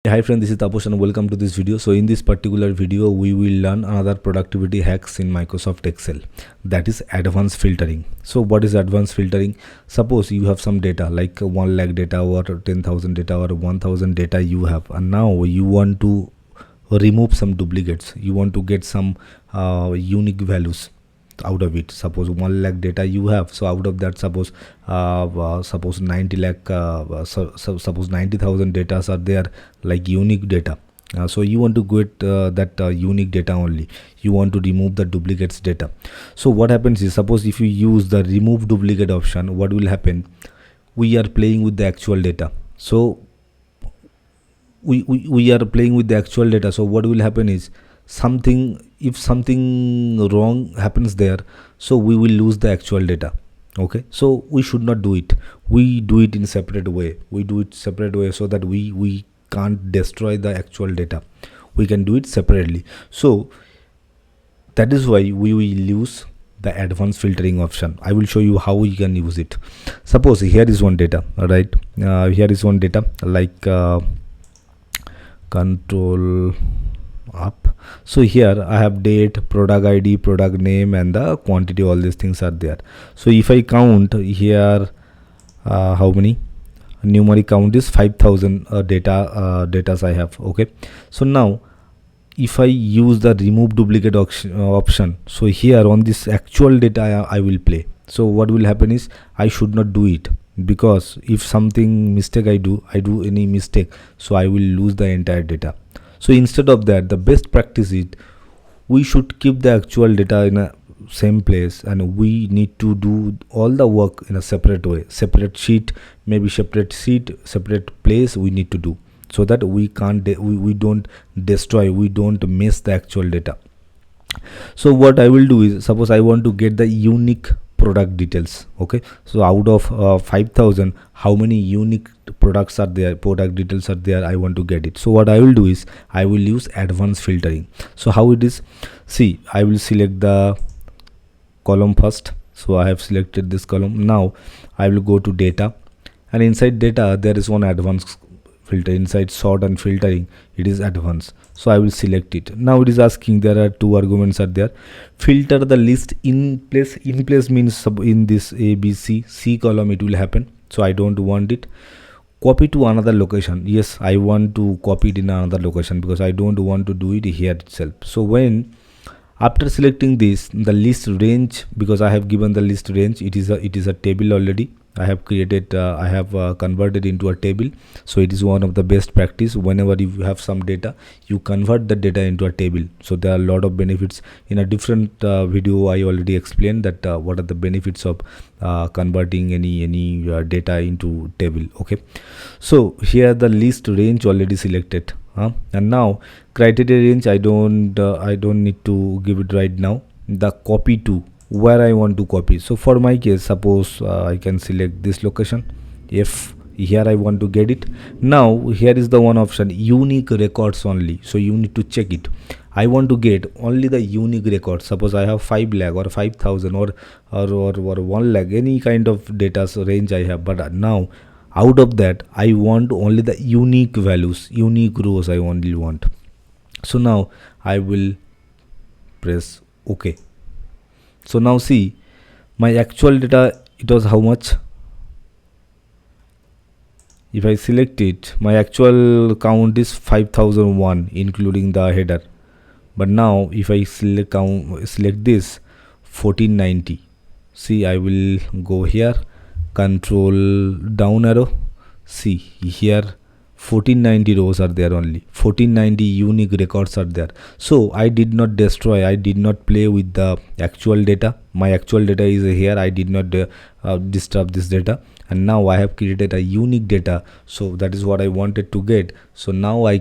Hi friend, this is Taposh and welcome to this video. So in this particular video we will learn another productivity hacks in Microsoft Excel, that is advanced filtering. So what is advanced filtering? Suppose you have some data like 1 lakh data or 10,000 data or 1000 data you have, and now you want to remove some duplicates. You want to get some unique values out of it. Suppose 1 lakh data you have, so out of that suppose 90 lakh suppose 90,000 data are there like unique data. So you want to get that unique data only. You want to remove the duplicates data. So what happens is, suppose if you use the remove duplicate option, what will happen? We are playing with the actual data. So we are playing with the actual data. So what will happen is, if something wrong happens there, so we will lose the actual data. Okay, so we should not do it. We do it in separate way. So that we can't destroy the actual data. We can do it separately. So that is why we will use the advanced filtering option. I will show you how you can use it. Suppose here is one data, right? Here is one data like control up. So here I have date, product ID, product name, and the quantity. All these things are there. So if I count here, how many numeric count is 5,000 datas I have. Okay, so now if I use the remove duplicate option, so here on this actual data I will play. So what will happen is, I should not do it, because if something mistake I do any mistake, so I will lose the entire data. So instead of that, the best practice is, we should keep the actual data in a same place, and we need to do all the work in a separate way, separate sheet, separate place we need to do, so that we don't destroy, we don't miss the actual data. So what I will do is, suppose I want to get the unique product details. Okay, so out of 5,000, how many unique product details are there, I want to get it. So what I will do is, I will use advanced filtering. So how it is, see, I will select the column first. So I have selected this column. Now I will go to data, and inside data there is one advanced filter. Inside sort and filtering, it is advanced. So I will select it. Now it is asking, there are two arguments are there. Filter the list in place. In place means in this A, B, C column it will happen. So I don't want it. Copy to another location. Yes, I want to copy it in another location, because I don't want to do it here itself. So when after selecting this, the list range, because I have given the list range, it is a table already. I have created, I have converted into a table. So it is one of the best practice. Whenever you have some data, you convert the data into a table. So there are a lot of benefits. In a different video, I already explained that what are the benefits of converting any data into table. Okay, so here the list range already selected, and now criteria range, I don't need to give it right now. The copy to, where I want to copy. So for my case, suppose I can select this location. If here I want to get it, now here is the one option, unique records only. So you need to check it. I want to get only the unique records. Suppose I have 5 lakh or 5,000 or 1 lakh, any kind of data range I have, but now out of that I want only the unique values, unique rows I only want. So now I will press OK. So now see, my actual data, it was how much? If I select it, my actual count is 5,001 including the header. But now if I select this 1490, see, I will go here, control down arrow, see here 1490 rows are there only, 1490 unique records are there. So I did not destroy, I did not play with the actual data. My actual data is here. I did not disturb this data, and now I have created a unique data. So that is what I wanted to get. So now I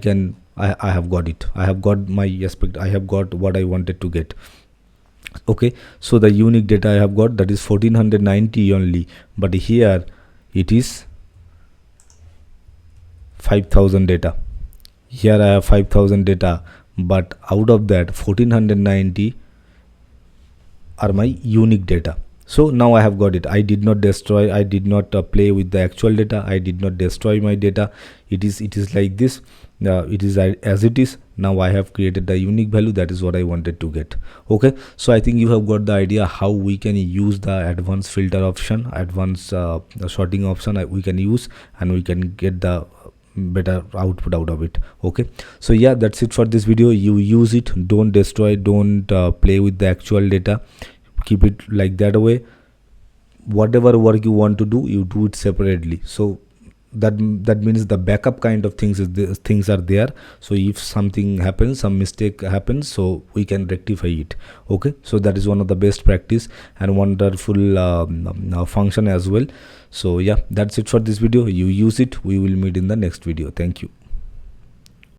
have got it. I have got my aspect. I have got what I wanted to get. Okay, so the unique data I have got, that is 1490 only, but here it is 5,000 data. Here I have 5,000 data, but out of that 1490 are my unique data. So now I have got it. I did not destroy, I did not play with the actual data, I did not destroy my data. It is like this. it is as it is. Now I have created the unique value, that is what I wanted to get. Okay, so I think you have got the idea how we can use the advanced filter option, advanced sorting option we can use, and we can get the better output out of it. Okay, so yeah, that's it for this video. You use it, don't destroy, don't play with the actual data, keep it like that way. Whatever work you want to do, you do it separately. So that means the backup kind of things things are there, so if something happens, some mistake happens, so we can rectify it. Okay, so that is one of the best practice and wonderful function as well. So yeah, that's it for this video. You use it, we will meet in the next video. Thank you.